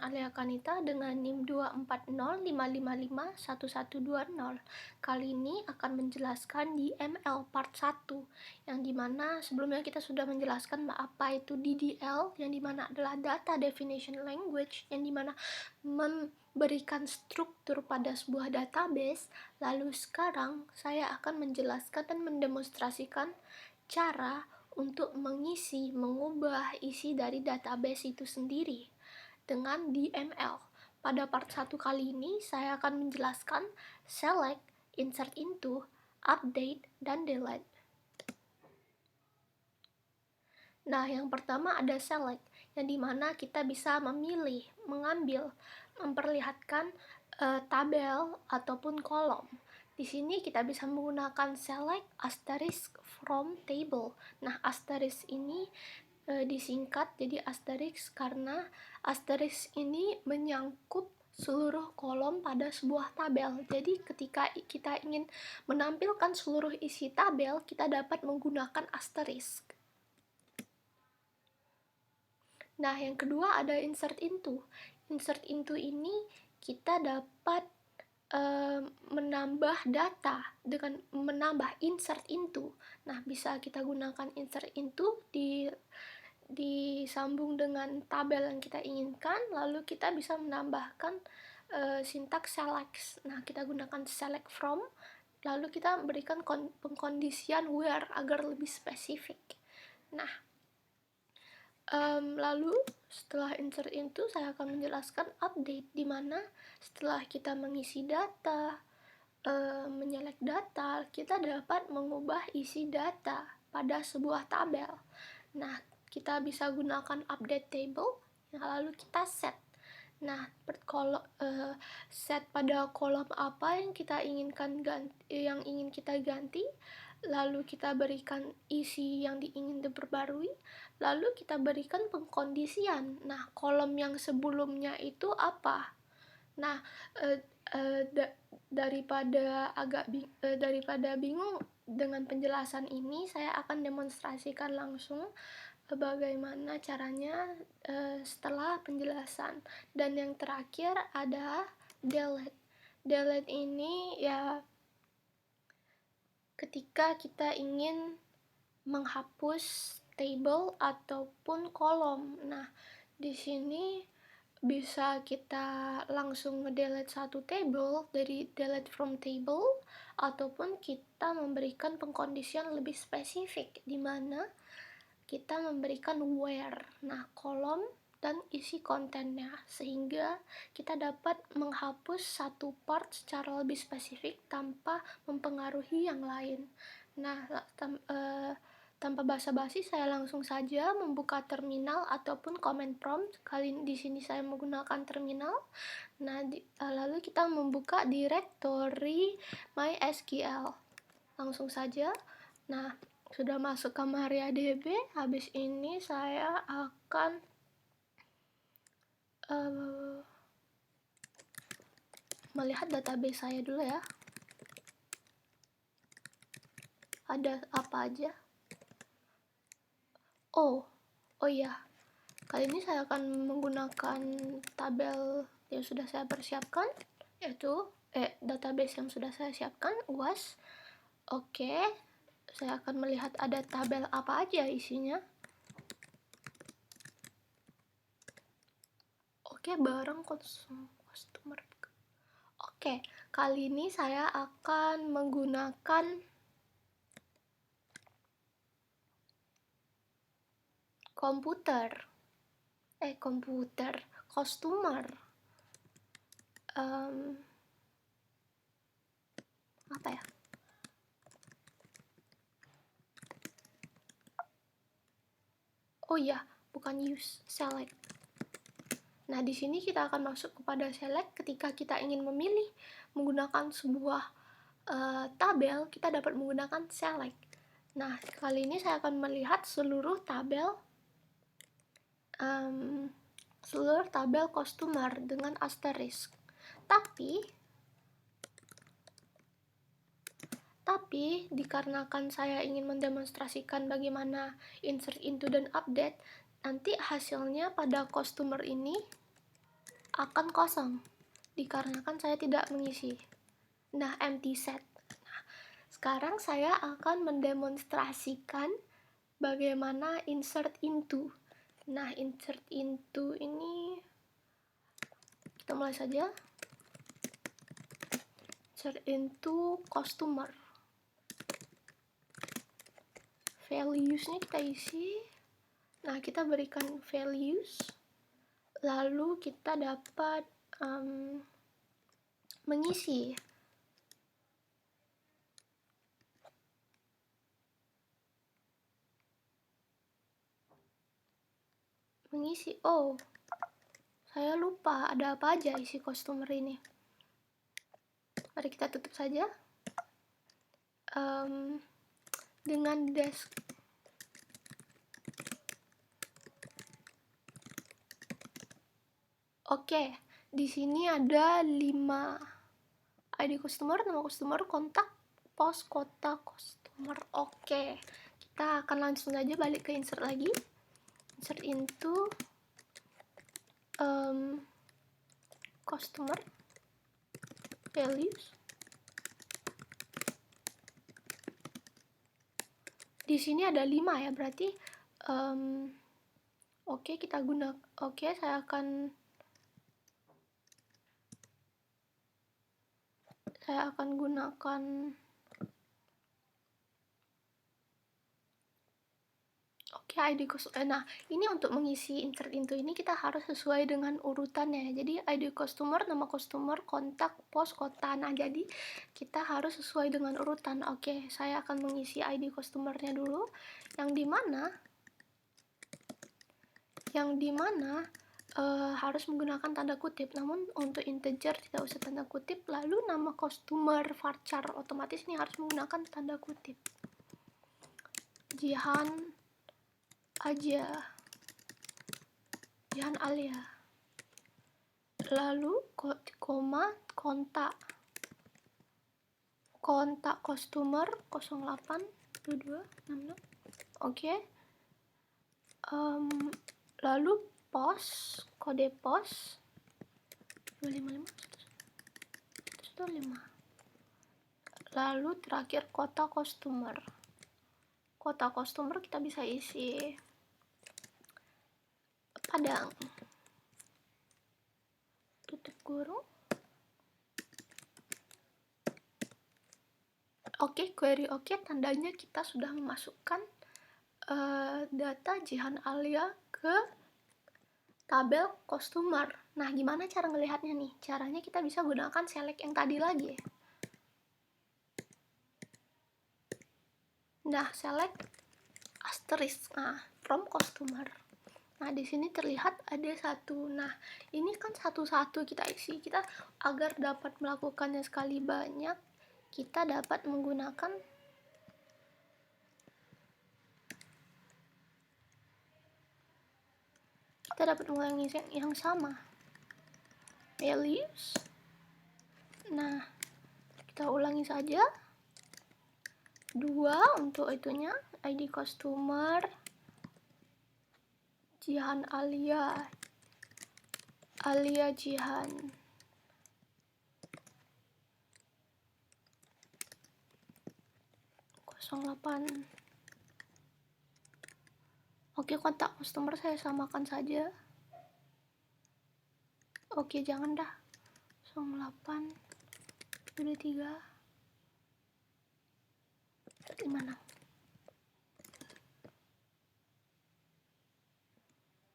Alia Kanita dengan NIM 24055511120. Kali ini akan menjelaskan DML part 1, yang dimana sebelumnya kita sudah menjelaskan apa itu DDL, yang dimana adalah Data Definition Language, yang dimana memberikan struktur pada sebuah database. Lalu sekarang saya akan menjelaskan dan mendemonstrasikan cara untuk mengubah isi dari database itu sendiri dengan DML. Pada part 1 kali ini, saya akan menjelaskan select, insert into, update, dan delete. Nah, yang pertama ada select, yang dimana kita bisa memilih, mengambil, memperlihatkan tabel ataupun kolom. Di sini kita bisa menggunakan select asterisk from table. Nah, asterisk ini disingkat jadi asterisk karena asterisk ini menyangkut seluruh kolom pada sebuah tabel. Jadi ketika kita ingin menampilkan seluruh isi tabel, kita dapat menggunakan asterisk. Nah, yang kedua ada insert into. Insert into ini kita dapat menambah data dengan menambah insert into. Nah, bisa kita gunakan insert into disambung dengan tabel yang kita inginkan, lalu kita bisa menambahkan sintaks select. Nah, kita gunakan select from, lalu kita berikan pengkondisian where agar lebih spesifik. Nah, lalu setelah insert into, saya akan menjelaskan update, di mana setelah kita mengisi data, menyelect data, kita dapat mengubah isi data pada sebuah tabel. Nah, kita bisa gunakan update table, lalu kita set. Nah, set pada kolom apa yang kita inginkan yang ingin kita ganti, lalu kita berikan isi yang ingin diperbarui, lalu kita berikan pengkondisian. Nah, kolom yang sebelumnya itu apa? Nah, daripada bingung dengan penjelasan ini, saya akan demonstrasikan langsung bagaimana caranya setelah penjelasan. Dan yang terakhir ada delete. Delete ini ya ketika kita ingin menghapus table ataupun kolom. Nah, di sini bisa kita langsung nge-delete satu table dari delete from table, ataupun kita memberikan pengkondisian lebih spesifik, di mana kita memberikan where, nah kolom dan isi kontennya, sehingga kita dapat menghapus satu part secara lebih spesifik tanpa mempengaruhi yang lain. Nah, tanpa basa-basi, saya langsung saja membuka terminal ataupun command prompt. Kali di sini saya menggunakan terminal. Nah, lalu kita membuka directory MySQL. Langsung saja. Nah, sudah masuk ke MariaDB. Habis ini saya akan melihat database saya dulu ya. Ada apa aja? Oh iya, kali ini saya akan menggunakan tabel yang sudah saya persiapkan, yaitu database yang sudah saya siapkan, UAS. Oke, saya akan melihat ada tabel apa aja isinya. Oke, barang customer. Oke, kali ini saya akan menggunakan customer. Apa ya? Oh iya, bukan use, select. Nah, di sini kita akan masuk kepada select. Ketika kita ingin memilih menggunakan sebuah tabel, kita dapat menggunakan select. Nah, kali ini saya akan melihat seluruh tabel customer dengan asterisk. Tapi dikarenakan saya ingin mendemonstrasikan bagaimana insert into dan update, nanti hasilnya pada customer ini akan kosong dikarenakan saya tidak mengisi. Nah, empty set. Nah, sekarang saya akan mendemonstrasikan bagaimana insert into. Nah, insert into ini kita mulai saja. Insert into customer. Values-nya kita isi. Nah, kita berikan values. Lalu kita dapat mengisi. Oh, saya lupa ada apa aja isi customer ini. Mari kita tutup saja. Dengan desk. Oke, di sini ada 5 ID customer, nama customer, kontak, pos, kota, customer. Oke, kita akan langsung aja balik ke insert lagi. Insert into customer values. Di sini ada 5 ya, berarti oke, kita guna. Oke, saya akan gunakan ID customer. Nah, ini untuk mengisi insert into ini kita harus sesuai dengan urutannya. Jadi ID customer, nama customer, kontak, pos, kota. Nah, jadi kita harus sesuai dengan urutan. Oke, saya akan mengisi ID customernya dulu, yang dimana harus menggunakan tanda kutip. Namun untuk integer tidak usah tanda kutip. Lalu nama customer varchar otomatis ini harus menggunakan tanda kutip. Jihan Alia. Lalu koma kontak customer 082266. Oke. Lalu pos, kode pos 255. Lalu terakhir kota customer kita bisa isi Padang, tutup kurung. Oke, query oke, tandanya kita sudah memasukkan data Jihan Alia ke tabel customer. Nah, gimana cara ngelihatnya nih? Caranya kita bisa gunakan select yang tadi lagi. Nah, select asterisk. Nah, from customer. Nah, di sini terlihat ada satu. Nah, ini kan satu-satu kita isi. Kita agar dapat melakukannya sekali banyak, kita dapat menggunakan mengulangi yang sama. Values. Nah, kita ulangi saja. 2 untuk itunya, ID customer Jihan Alia Jihan. Oke, kontak customer saya samakan saja. Oke, jangan dah. 08 23 56.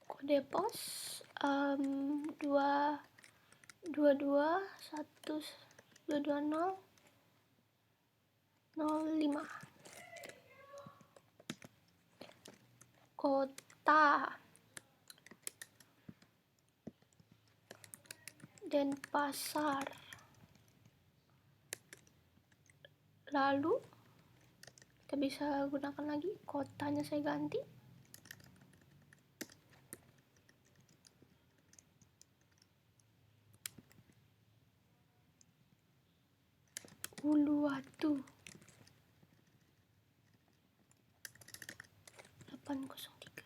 Kode pos 2212005. Kota Denpasar. Lalu kita bisa gunakan lagi, kotanya saya ganti. Uluwatu 803.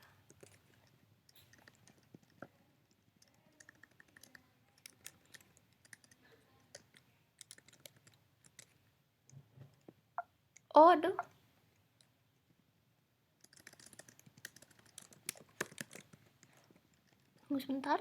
Oh, aduh. Tunggu sebentar.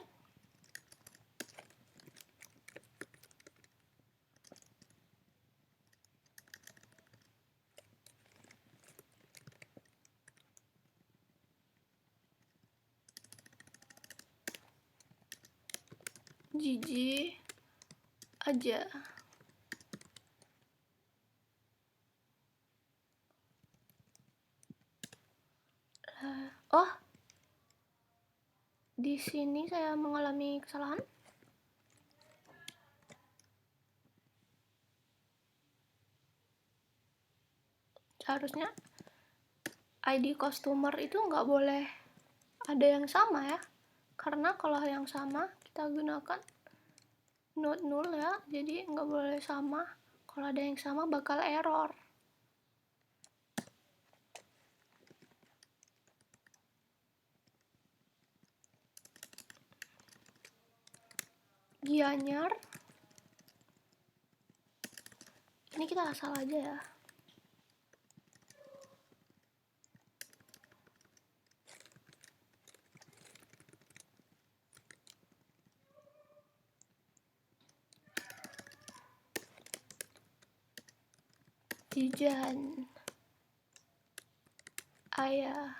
Jijik aja. Oh, di sini saya mengalami kesalahan. Seharusnya ID customer itu nggak boleh ada yang sama ya, karena kalau yang sama kita gunakan not null ya, jadi nggak boleh sama. Kalau ada yang sama bakal error. Gianyar, ini kita asal aja ya. Jijan, ayah.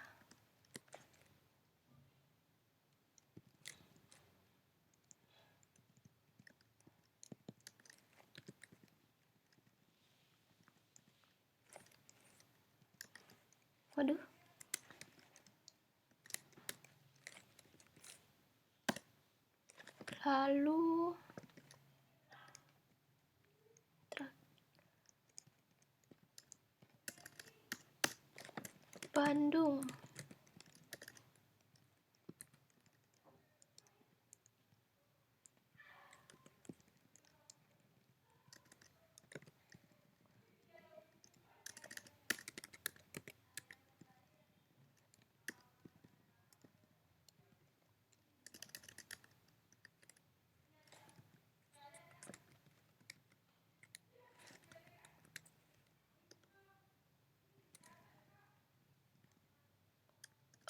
Waduh. Lalu Bandung.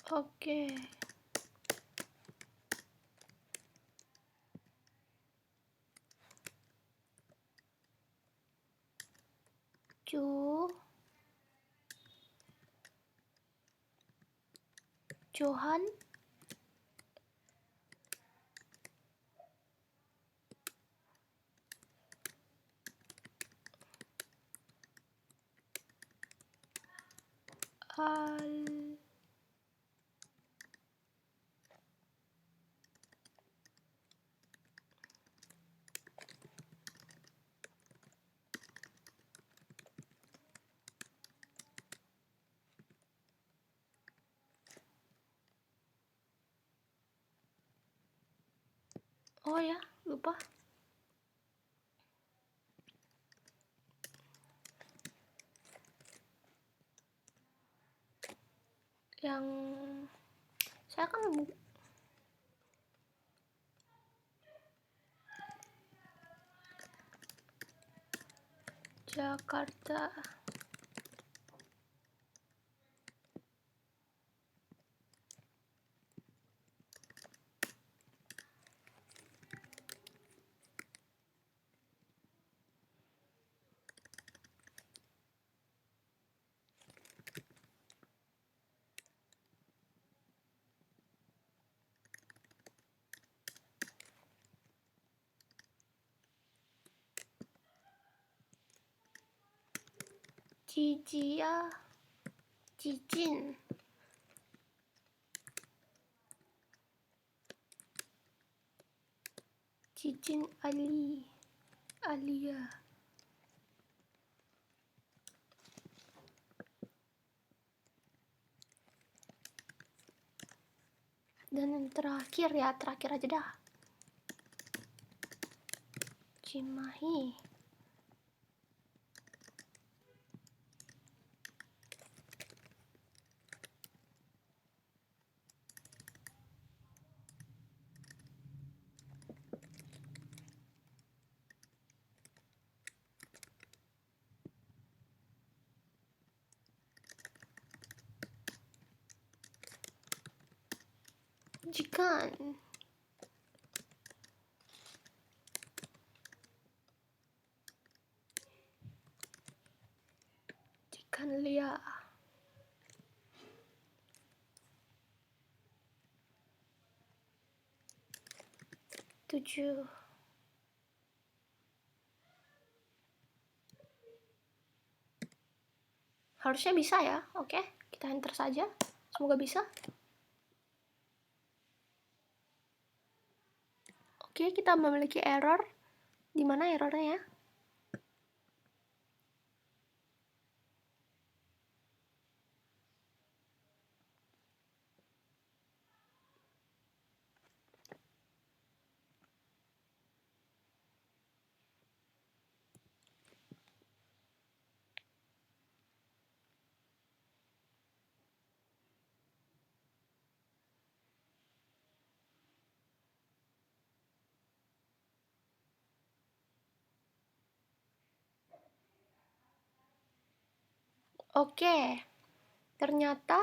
Oke. Johan, Al, oh ya, lupa. Yang saya kan Jakarta. Cijia, Cicin, Cicin Ali, Alia. Dan yang terakhir ya, terakhir aja dah. Cimahi. Jikan. Jikan lia. 7. Harusnya bisa ya. Oke, kita enter saja. Semoga bisa. Oke, kita memiliki error. Di mana errornya ya? Oke, ternyata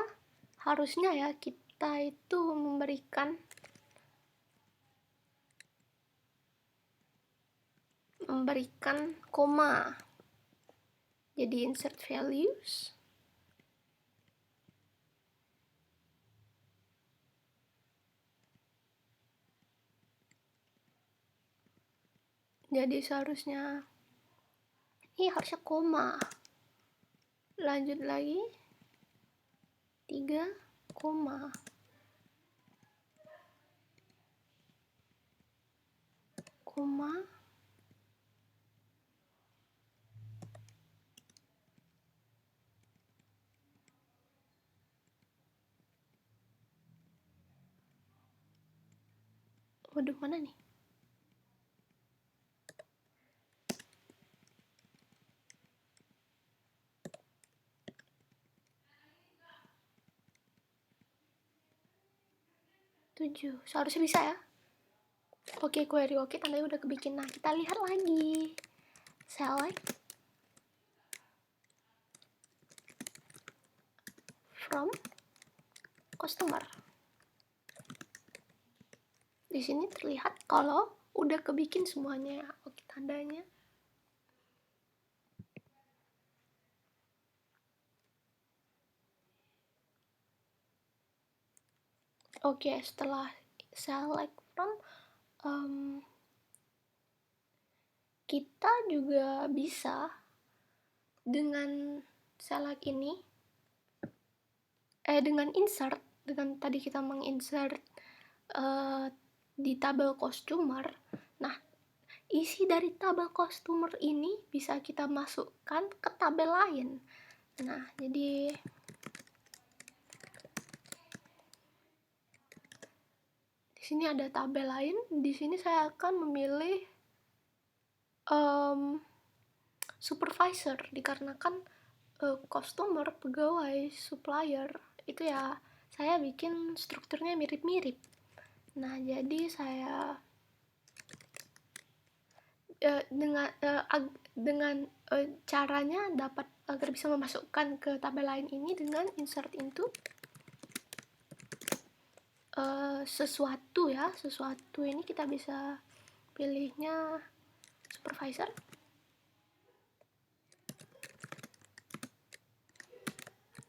harusnya ya kita itu memberikan koma. Jadi insert values. Jadi seharusnya ini harusnya koma. Lanjut lagi. 3, koma. Koma. Waduh, mana nih? Tujuh. Seharusnya bisa ya. Oke, query oke, tandanya udah kebikin. Nah, kita lihat lagi. Select from customer. Di sini terlihat kalau udah kebikin semuanya. Oke, tandanya. Oke, setelah select from, kita juga bisa dengan select ini, dengan insert, dengan tadi kita menginsert di tabel customer. Nah, isi dari tabel customer ini bisa kita masukkan ke tabel lain. Nah, jadi di sini ada tabel lain. Di sini saya akan memilih supervisor, dikarenakan customer, pegawai, supplier itu ya saya bikin strukturnya mirip-mirip. Nah, jadi saya dengan caranya dapat agar bisa memasukkan ke tabel lain ini dengan insert into sesuatu ya. Sesuatu ini kita bisa pilihnya supervisor.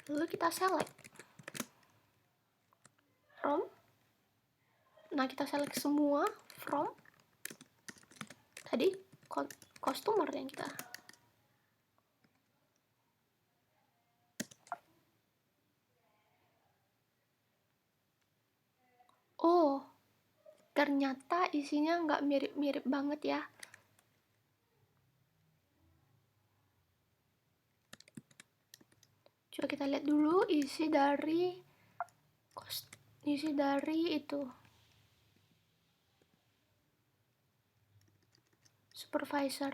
Lalu kita select from. Nah, kita select semua from tadi customer yang kita. Oh, ternyata isinya nggak mirip-mirip banget ya. Coba kita lihat dulu isi dari itu supervisor.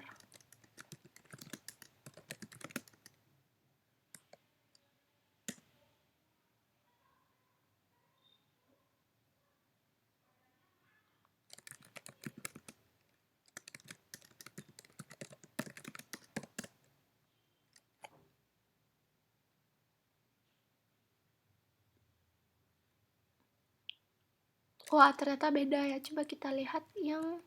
Wah, ternyata beda ya. Coba kita lihat yang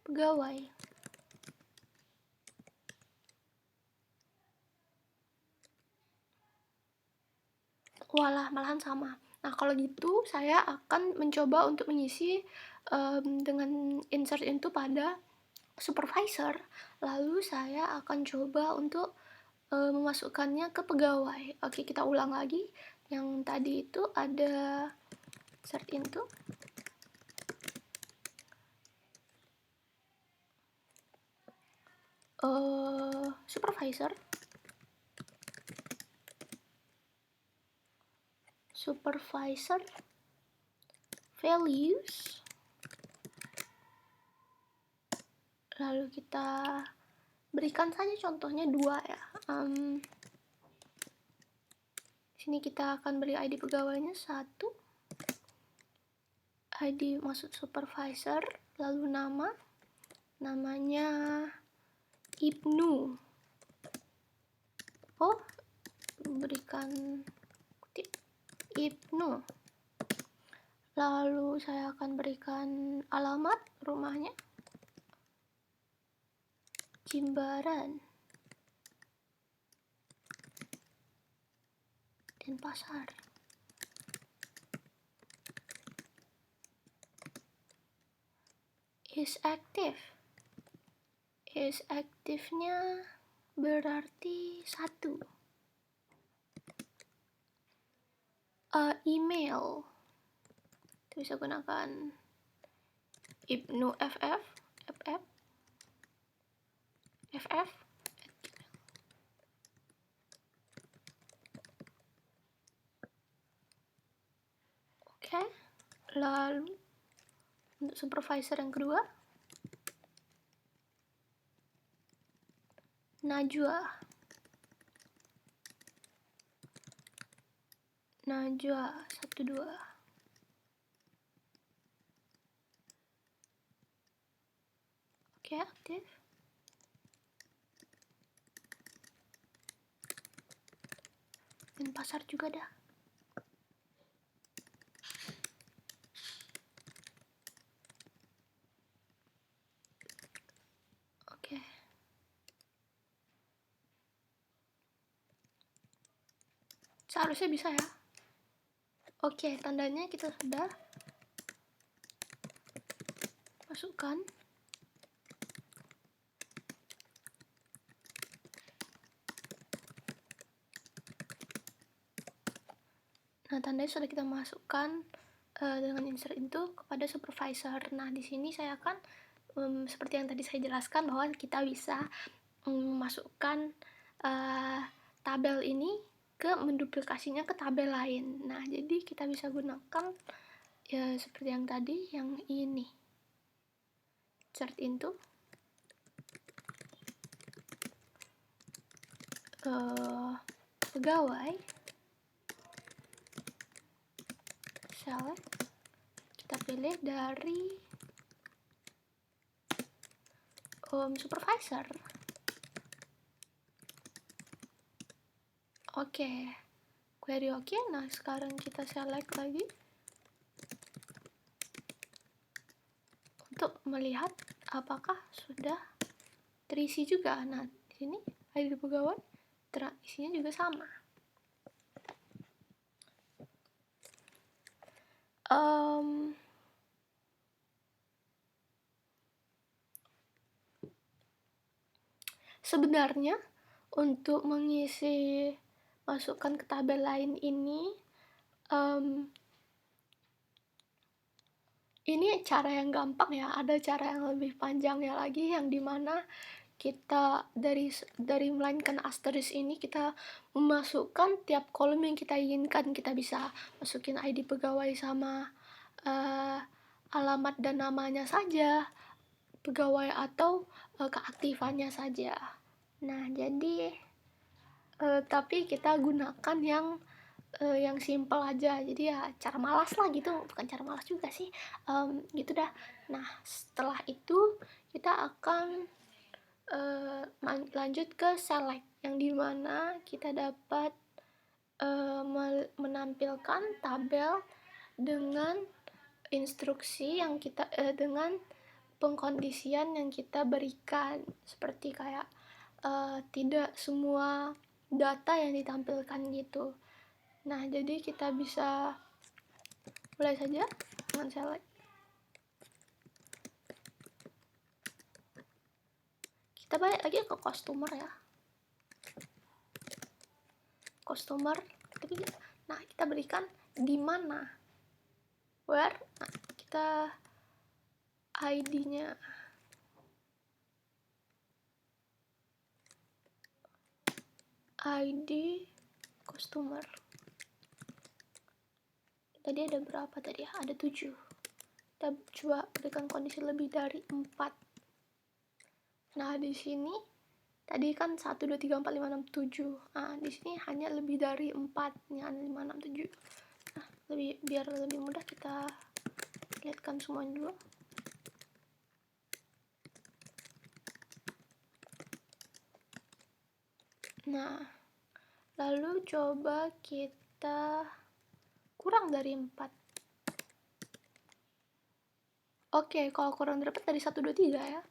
pegawai. Walah, malahan sama. Nah, kalau gitu saya akan mencoba untuk mengisi dengan insert into pada supervisor. Lalu saya akan coba untuk memasukkannya ke pegawai. Oke, kita ulang lagi. Yang tadi itu ada insert into, supervisor, values, lalu kita berikan saja contohnya 2 ya. Sini kita akan beri ID pegawainya 1, ID maksud supervisor, lalu namanya Ibnu. Oh, berikan kutip Ibnu. Lalu saya akan berikan alamat rumahnya Jimbaran, Denpasar. Is active-nya berarti 1. Email itu bisa gunakan Ibnu ff. Oke. Lalu untuk supervisor yang kedua, Najwa 12. Oke, aktif. Denpasar juga dah. Oke. Seharusnya bisa ya. Oke, tandanya kita sudah masukkan. Nah, tandanya sudah kita masukkan dengan insert itu kepada supervisor. Nah, di sini saya akan seperti yang tadi saya jelaskan bahwa kita bisa memasukkan tabel ini menduplikasinya ke tabel lain. Nah, jadi kita bisa gunakan ya seperti yang tadi, yang ini. Insert into pegawai, select, kita pilih dari supervisor. Oke, query oke. Nah, sekarang kita select lagi untuk melihat apakah sudah terisi juga. Nah, di sini ID pegawai isinya juga sama. Sebenarnya untuk mengisi masukkan ke tabel lain ini cara yang gampang ya. Ada cara yang lebih panjangnya lagi, yang dimana kita dari melainkan asterisk ini kita memasukkan tiap kolom yang kita inginkan. Kita bisa masukin ID pegawai sama alamat dan namanya saja pegawai, atau keaktifannya saja. Nah, jadi tapi kita gunakan yang simple aja. Jadi ya cara malas lah gitu, bukan cara malas juga sih, gitu dah. Nah, setelah itu kita akan lanjut ke select, yang dimana kita dapat menampilkan tabel dengan instruksi yang kita dengan pengkondisian yang kita berikan, seperti kayak tidak semua data yang ditampilkan gitu. Nah, jadi kita bisa mulai saja dengan select. Kita balik lagi ke customer ya. Customer, nah kita berikan di mana, where, nah kita ID-nya ID customer. Tadi ada berapa tadi ya? Ada 7. Kita coba berikan kondisi lebih dari 4. Nah, di sini tadi kan 1 2 3 4 5 6 7. Nah, di sini hanya lebih dari 4, ini ada 5 6 7. Nah, biar lebih mudah kita lihatkan semuanya dulu. Nah, lalu coba kita kurang dari 4. Oke, kalau kurang dari 4 dari 1 2 3 ya.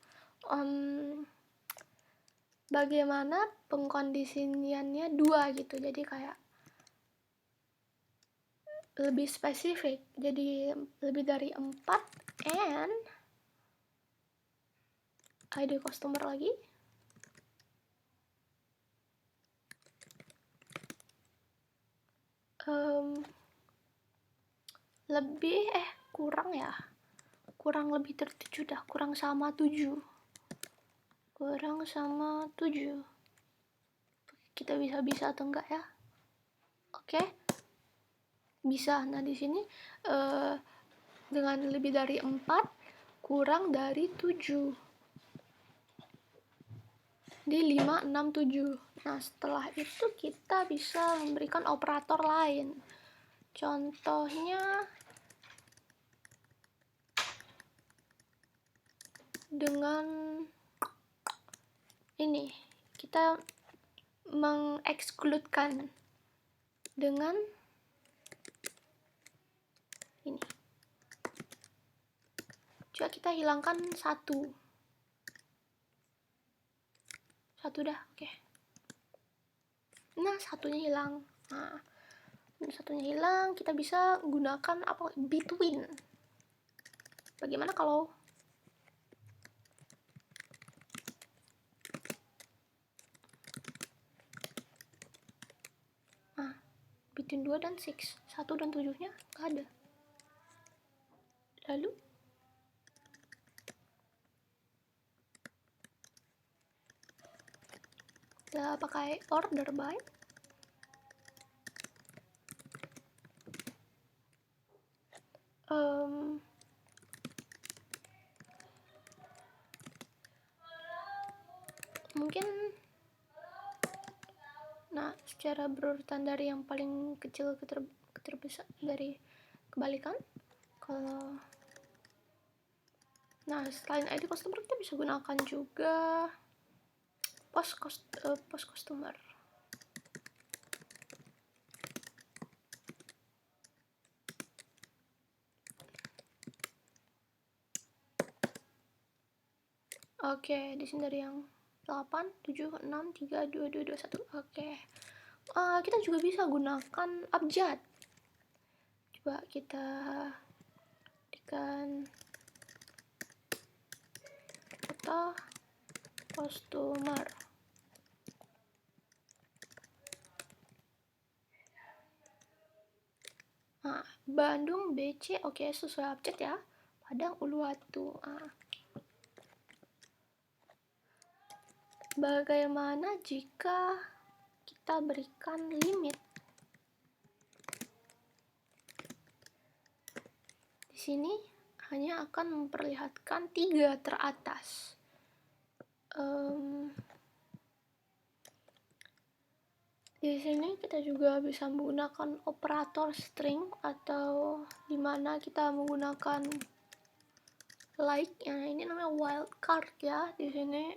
Bagaimana pengkondisiannya 2 gitu. Jadi kayak lebih spesifik. Jadi lebih dari 4 and ID customer lagi. Kurang lebih dari 7 dah, kurang sama 7. Kita bisa atau enggak ya? Oke. Bisa. Nah, di sini dengan lebih dari 4 kurang dari 7. Di 5 6 7. Nah, setelah itu kita bisa memberikan operator lain. Contohnya dengan ini, kita mengekskludkan dengan ini. Coba kita hilangkan 1 dah, oke. Nah, satunya hilang. Nah, satunya hilang, kita bisa gunakan apa? Between. Bagaimana kalau between 2 dan 6, 1 dan 7-nya nggak ada. Lalu kita pakai order by. Mungkin secara berurutan dari yang paling kecil ke terbesar, dari kebalikan. Selain ID customer, kita bisa gunakan juga post customer. Oke, di sini dari yang 8 7 6 3 2 2 2 1. Oke. Kita juga bisa gunakan abjad. Coba kita berikan kota customer. Bandung BC, oke, sesuai abjad ya. Padang Uluwatu. Bagaimana jika kita berikan limit? Di sini hanya akan memperlihatkan 3 teratas. Di sini kita juga bisa menggunakan operator string, atau dimana kita menggunakan like, ini namanya wildcard ya. Di sini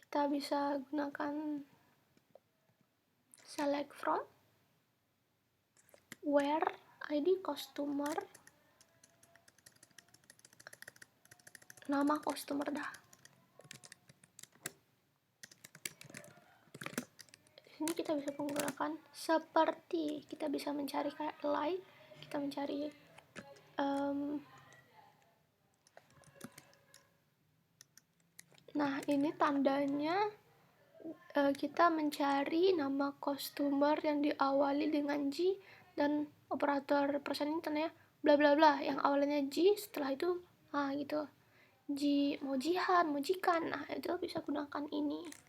kita bisa gunakan select from, where, ID customer, nama customer dah. Ini kita bisa menggunakan seperti, kita bisa mencari kayak like, kita mencari nah ini tandanya kita mencari nama customer yang diawali dengan G dan operator persen ini tandanya bla bla bla yang awalnya G, setelah itu gitu, G, mau jihan, mau jikan, nah itu bisa gunakan ini.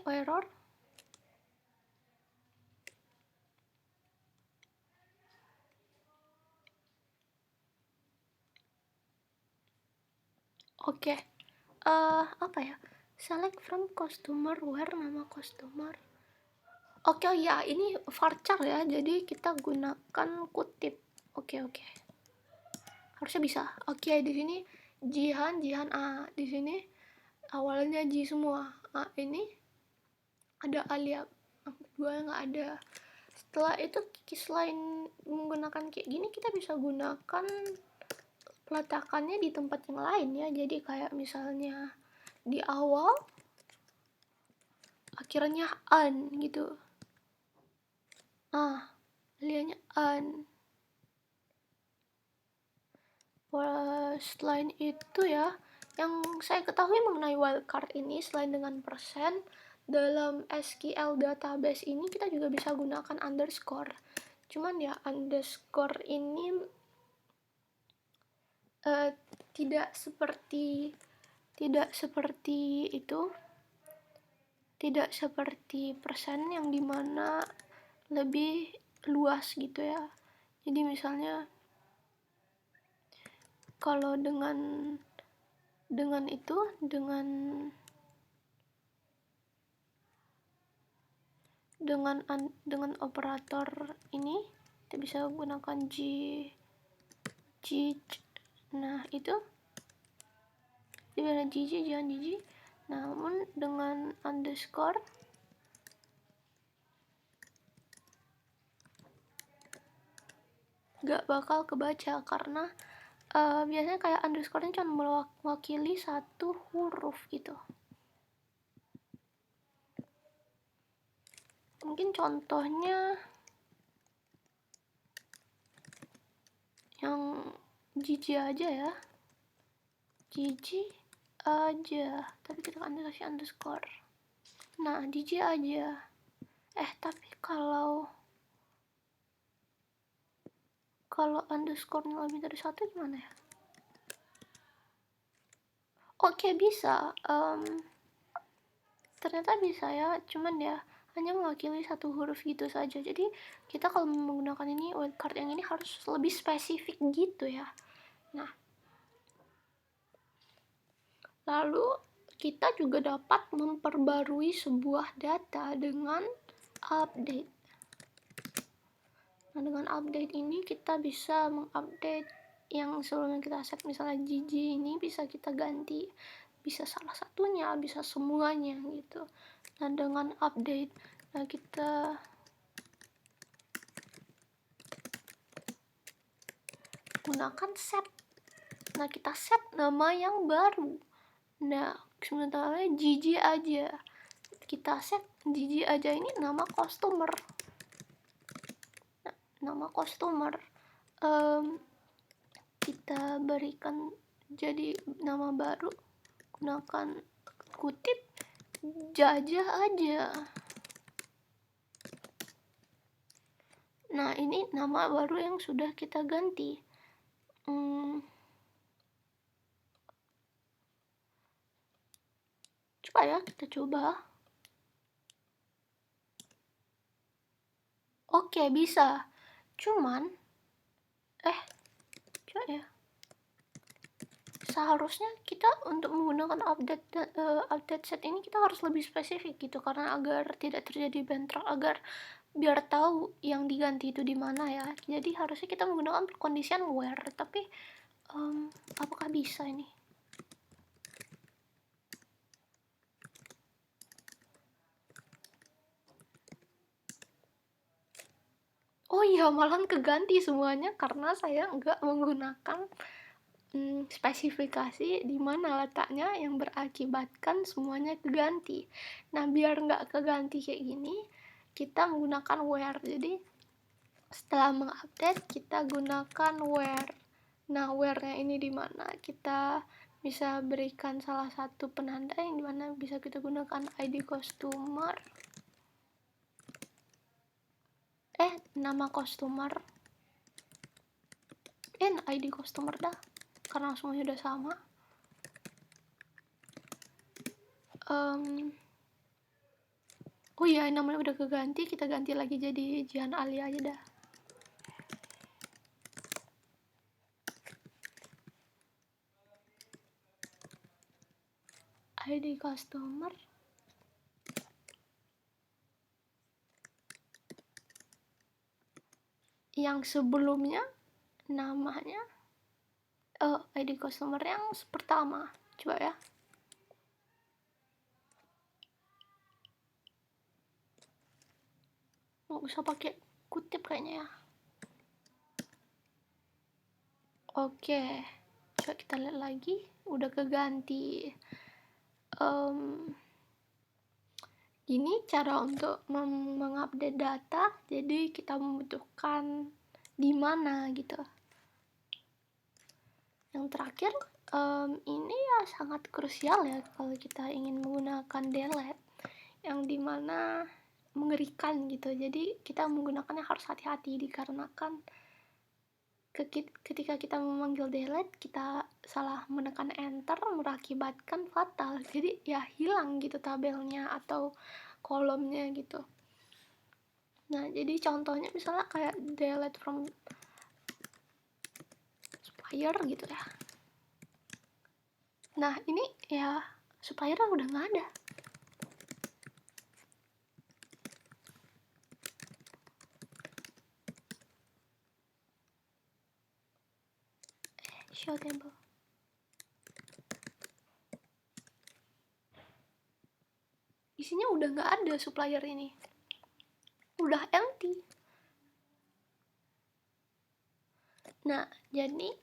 Error. Oke. Apa ya? Select from customer, where nama customer. Oke, ya, ini varchar ya, jadi kita gunakan kutip. Oke. Harusnya bisa. Oke, di sini jihan A. Di sini awalnya Ji semua. Ini ada alia. Kedua nggak ada. Setelah itu, selain menggunakan kayak gini, kita bisa gunakan peletakannya di tempat yang lain ya. Jadi kayak misalnya di awal, akhirnya an gitu. Alianya an. Selain itu ya, yang saya ketahui mengenai wildcard ini, selain dengan persen, dalam SQL database ini kita juga bisa gunakan underscore. Cuman ya underscore ini tidak seperti itu, tidak seperti persen yang dimana lebih luas gitu ya. Jadi misalnya kalau dengan operator ini kita bisa gunakan G. Nah itu jangan GG. Namun dengan underscore gak bakal kebaca karena biasanya kayak underscore ini cuma mewakili satu huruf gitu. Mungkin contohnya yang GG aja ya, GG aja, tapi kita kan kasih underscore. Nah, GG aja. Tapi kalau underscore lebih dari satu gimana ya? Oke, bisa. Ternyata bisa ya, cuman ya hanya mewakili satu huruf gitu saja. Jadi kita kalau menggunakan ini wildcard yang ini harus lebih spesifik gitu ya. Nah, lalu kita juga dapat memperbarui sebuah data dengan update. Nah, dengan update ini kita bisa mengupdate yang sebelumnya kita set, misalnya GG ini bisa kita ganti, bisa salah satunya, bisa semuanya gitu. Nah, dengan update, kita gunakan set. Nah, kita set nama yang baru. Nah, sementara GG aja. Kita set GG aja ini nama customer. Nah, nama customer kita berikan jadi nama baru, gunakan kutip jajah aja. Nah, ini nama baru yang sudah kita ganti. Coba ya, kita coba. Oke, bisa. Cuman coba ya. Seharusnya kita untuk menggunakan update set ini kita harus lebih spesifik gitu, karena agar tidak terjadi bentrok, agar biar tahu yang diganti itu di mana ya. Jadi harusnya kita menggunakan condition where, tapi apakah bisa ini? iya, malahan keganti semuanya karena saya nggak menggunakan spesifikasi di mana letaknya yang berakibatkan semuanya keganti. Nah, biar nggak keganti kayak gini, kita menggunakan where. Jadi setelah mengupdate, kita gunakan where. Nah, where-nya ini di mana? Kita bisa berikan salah satu penanda yang dimana bisa kita gunakan ID customer. Nama customer. ID customer dah. Karena semuanya udah sama. Oh iya, namanya udah keganti, kita ganti lagi jadi Jihan Ali aja dah. ID customer. Yang sebelumnya namanya ID customer yang pertama. Coba ya. Nggak usah pakai kutip kayaknya ya. Oke, coba kita lihat lagi. Udah keganti. Gini cara untuk mengupdate data. Jadi kita membutuhkan di mana gitu. Yang terakhir, ini ya sangat krusial ya kalau kita ingin menggunakan delete, yang dimana mengerikan gitu. Jadi kita menggunakannya harus hati-hati dikarenakan ketika kita memanggil delete, kita salah menekan enter berakibatkan fatal. Jadi ya hilang gitu tabelnya atau kolomnya gitu. Nah, jadi contohnya misalnya kayak delete from supplier gitu ya. Nah, ini ya supplier udah nggak ada. Show table. Isinya udah nggak ada supplier ini. Udah empty. Nah, jadi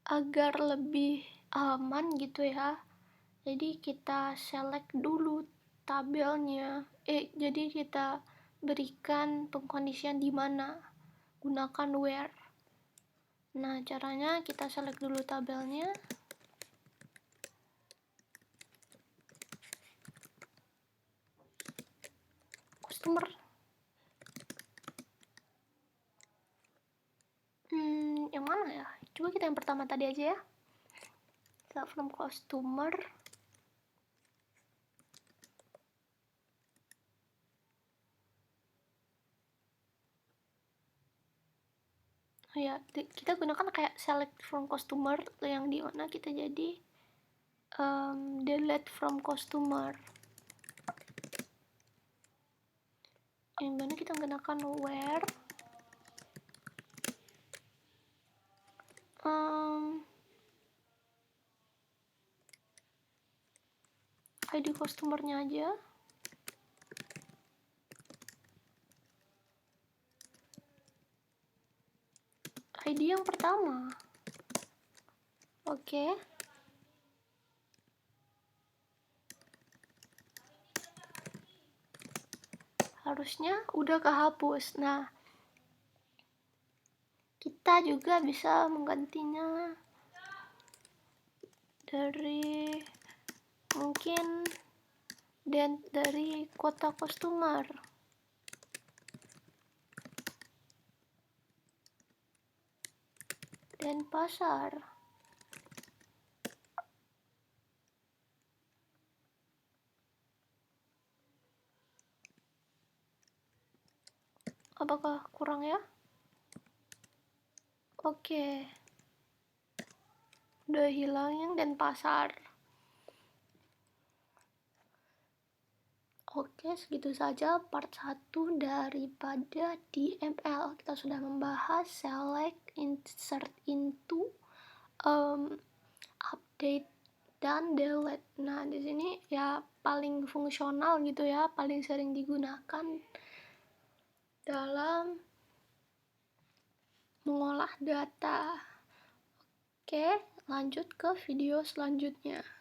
agar lebih aman gitu ya, jadi kita select dulu tabelnya. Jadi kita berikan pengkondisian di mana, gunakan where. Nah, caranya kita select dulu tabelnya. Customer. Yang mana ya? Coba kita yang pertama tadi aja ya. Select from customer. Ya, kita gunakan kayak select from customer yang di mana kita jadi delete from customer, yang mana kita gunakan where ID customernya aja. ID yang pertama. Oke. Harusnya udah kehapus. Nah, kita juga bisa menggantinya dari mungkin dari kota customer. Dan pasar. Apakah kurang ya? Oke. Udah hilang yang dan pasar. Oke, segitu saja part 1 daripada DML. Kita sudah membahas select, insert into, update, dan delete. Nah, di sini ya paling fungsional gitu ya, paling sering digunakan dalam mengolah data. Oke, lanjut ke video selanjutnya.